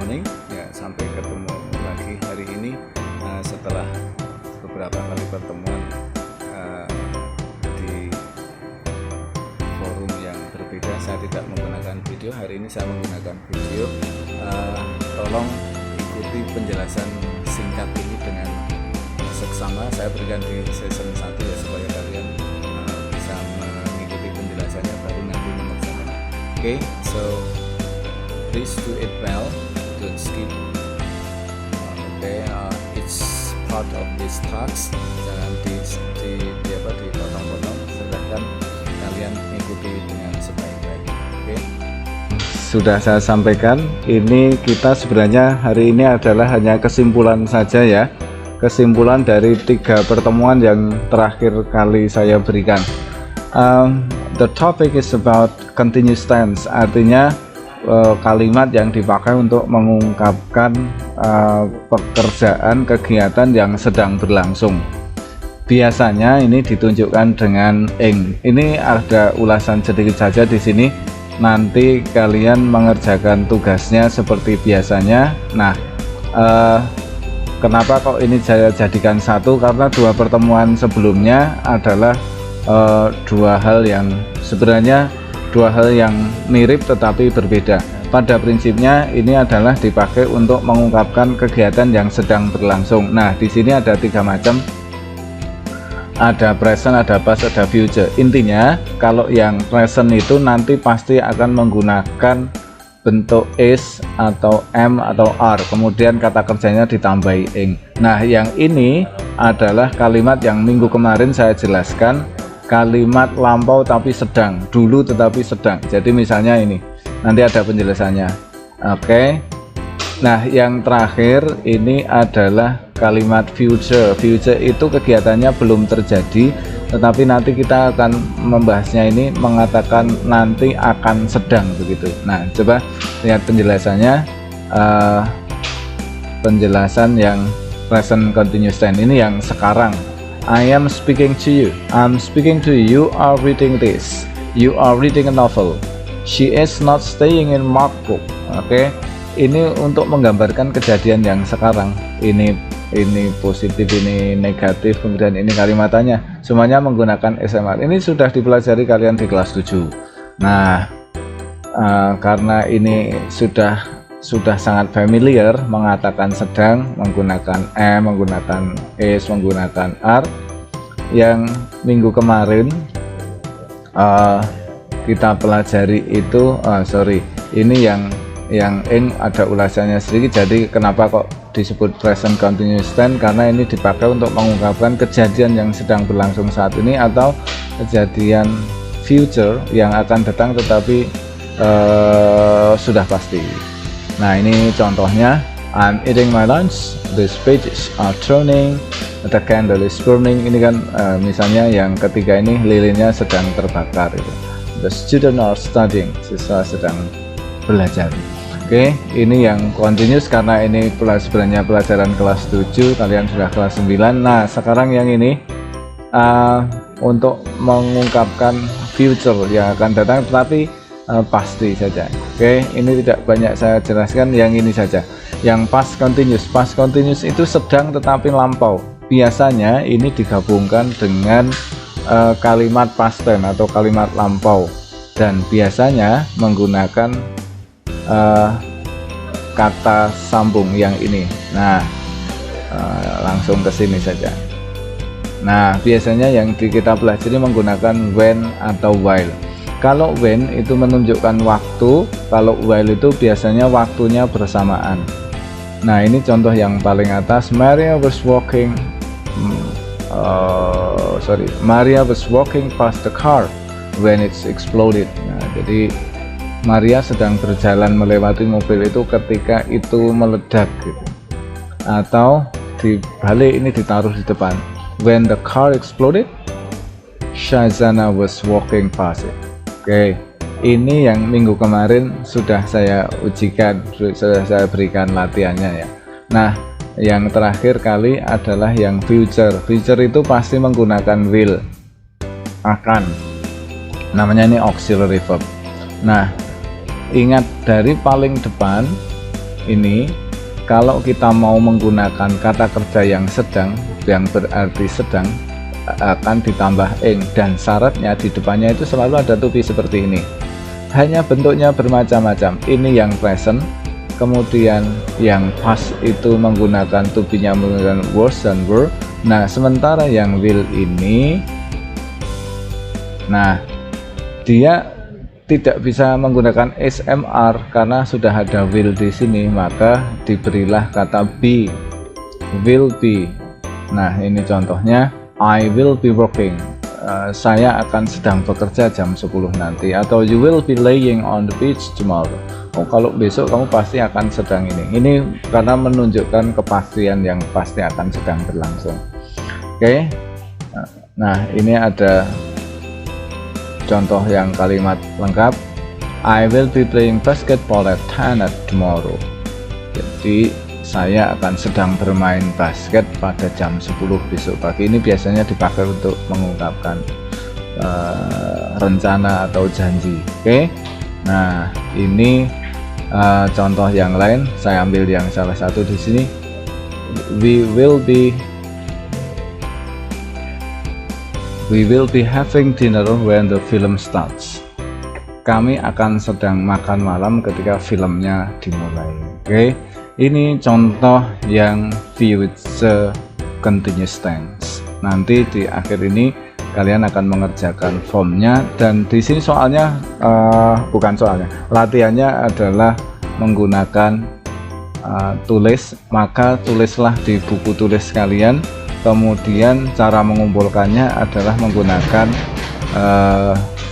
morning ya, sampai ketemu lagi hari ini setelah beberapa kali pertemuan di forum yang berbeda. Saya tidak menggunakan video, hari ini saya menggunakan video. Tolong ikuti penjelasan singkat ini dengan seksama. Saya berikan di season 1 ya, supaya kalian bisa mengikuti penjelasannya baru nanti mengerjakan. Okay, so please do it well, don't skip. Okay, it's part of this task. Jangan dipotong-potong, silahkan kalian ikuti dengan sebaik-baik. Oke. Sudah saya sampaikan, ini kita sebenarnya hari ini adalah hanya kesimpulan saja ya, kesimpulan dari 3 pertemuan yang terakhir kali saya berikan. The topic is about continuous tense, artinya kalimat yang dipakai untuk mengungkapkan pekerjaan, kegiatan yang sedang berlangsung. Biasanya ini ditunjukkan dengan ing. Ini ada ulasan sedikit saja di sini. Nanti kalian mengerjakan tugasnya seperti biasanya. Nah, kenapa kok ini saya jadikan satu? Karena 2 pertemuan sebelumnya adalah 2 hal yang sebenarnya 2 hal yang mirip tetapi berbeda. Pada prinsipnya ini adalah dipakai untuk mengungkapkan kegiatan yang sedang berlangsung. Nah, di sini ada 3 macam. Ada present, ada past, ada future. Intinya kalau yang present itu nanti pasti akan menggunakan bentuk is atau am atau are, kemudian kata kerjanya ditambahi ing. Nah, yang ini adalah kalimat yang minggu kemarin saya jelaskan, kalimat lampau tapi sedang, dulu tetapi sedang. Jadi misalnya ini, nanti ada penjelasannya. Oke. Nah, yang terakhir ini adalah kalimat future. Future itu kegiatannya belum terjadi, tetapi nanti kita akan membahasnya ini mengatakan nanti akan sedang begitu. Nah, coba lihat penjelasannya. Penjelasan yang present continuous tense ini yang sekarang. I am speaking to you. I'm speaking to you. You are reading this. You are reading a novel. She is not staying in Mark book. Oke. Ini untuk menggambarkan kejadian yang sekarang. Ini positif, ini negatif, kemudian ini kalimatannya semuanya menggunakan SMR. Ini sudah dipelajari kalian di kelas 7. Nah, karena ini sudah sangat familiar mengatakan sedang, menggunakan am, menggunakan is, menggunakan are. Yang minggu kemarin kita pelajari itu ini yang ing ada ulasannya sedikit. Jadi kenapa kok disebut present continuous tense? Karena ini dipakai untuk mengungkapkan kejadian yang sedang berlangsung saat ini atau kejadian future yang akan datang tetapi sudah pasti. Nah, ini contohnya. I'm eating my lunch, these pages are turning, the candle is burning. Ini kan misalnya yang ketiga ini lilinnya sedang terbakar itu. The student are studying, siswa sedang belajar. Oke, ini yang continuous karena ini sebenarnya pelajaran kelas 7, kalian sudah kelas 9. Nah, sekarang yang ini untuk mengungkapkan future yang akan datang tetapi pasti saja. Oke, ini tidak banyak saya jelaskan, yang ini saja. Yang past continuous. Past continuous itu sedang tetapi lampau. Biasanya ini digabungkan dengan kalimat past tense atau kalimat lampau, dan biasanya menggunakan kata sambung yang ini. Nah, langsung ke sini saja. Nah, biasanya yang kita pelajari menggunakan when atau while. Kalau when itu menunjukkan waktu, kalau while itu biasanya waktunya bersamaan. Nah, ini contoh yang paling atas. Maria was walking past the car when it's exploded. Nah, jadi Maria sedang berjalan melewati mobil itu ketika itu meledak gitu. Atau dibalik, ini ditaruh di depan. When the car exploded, Shazana was walking past it. Oke, ini yang minggu kemarin sudah saya ujikan, sudah saya berikan latihannya ya. Nah, yang terakhir kali adalah yang future. Future itu pasti menggunakan will, akan. Namanya ini auxiliary verb. Nah, ingat dari paling depan ini kalau kita mau menggunakan kata kerja yang sedang, yang berarti sedang, akan ditambah ing, dan syaratnya di depannya itu selalu ada to be seperti ini. Hanya bentuknya bermacam-macam. Ini yang present, kemudian yang past itu menggunakan to be-nya menggunakan was dan were. Nah, sementara yang will ini, nah dia tidak bisa menggunakan SMR karena sudah ada will di sini, maka diberilah kata be, will be. Nah, ini contohnya, I will be working, saya akan sedang bekerja jam 10 nanti, atau you will be laying on the beach tomorrow. Oh, kalau besok kamu pasti akan sedang ini karena menunjukkan kepastian yang pasti akan sedang berlangsung. Oke. Nah, ini ada contoh yang kalimat lengkap. I will be playing basketball at 10 tomorrow. Jadi saya akan sedang bermain basket pada jam 10 besok pagi. Ini biasanya dipakai untuk mengungkapkan rencana atau janji. Oke. Nah, ini contoh yang lain. Saya ambil yang salah satu di sini. We will be having dinner when the film starts. Kami akan sedang makan malam ketika filmnya dimulai. Oke, ini contoh yang future continuous tense. Nanti di akhir ini kalian akan mengerjakan formnya, dan di sini soalnya latihannya adalah menggunakan tulis. Maka tulislah di buku tulis kalian. Kemudian cara mengumpulkannya adalah menggunakan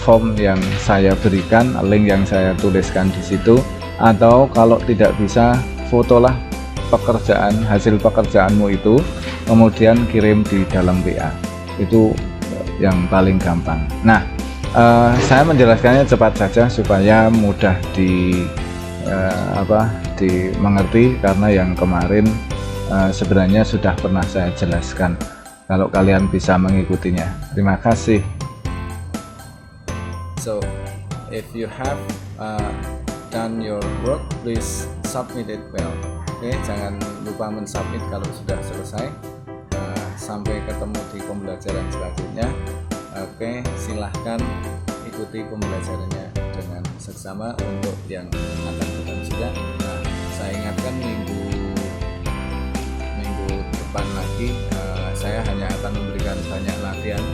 form yang saya berikan, link yang saya tuliskan di situ, atau kalau tidak bisa, fotolah hasil pekerjaanmu itu, kemudian kirim di dalam WA. Itu yang paling gampang. Nah, saya menjelaskannya cepat saja supaya mudah dimengerti, karena yang kemarin sebenarnya sudah pernah saya jelaskan. Kalau kalian bisa mengikutinya, terima kasih. So, if you have done your work, please submit it well. Oke, jangan lupa mensubmit kalau sudah selesai. Sampai ketemu di pembelajaran selanjutnya. Oke, silahkan ikuti pembelajarannya dengan seksama. Untuk yang akan datang juga, nah, saya ingatkan minggu depan lagi saya hanya akan memberikan banyak latihan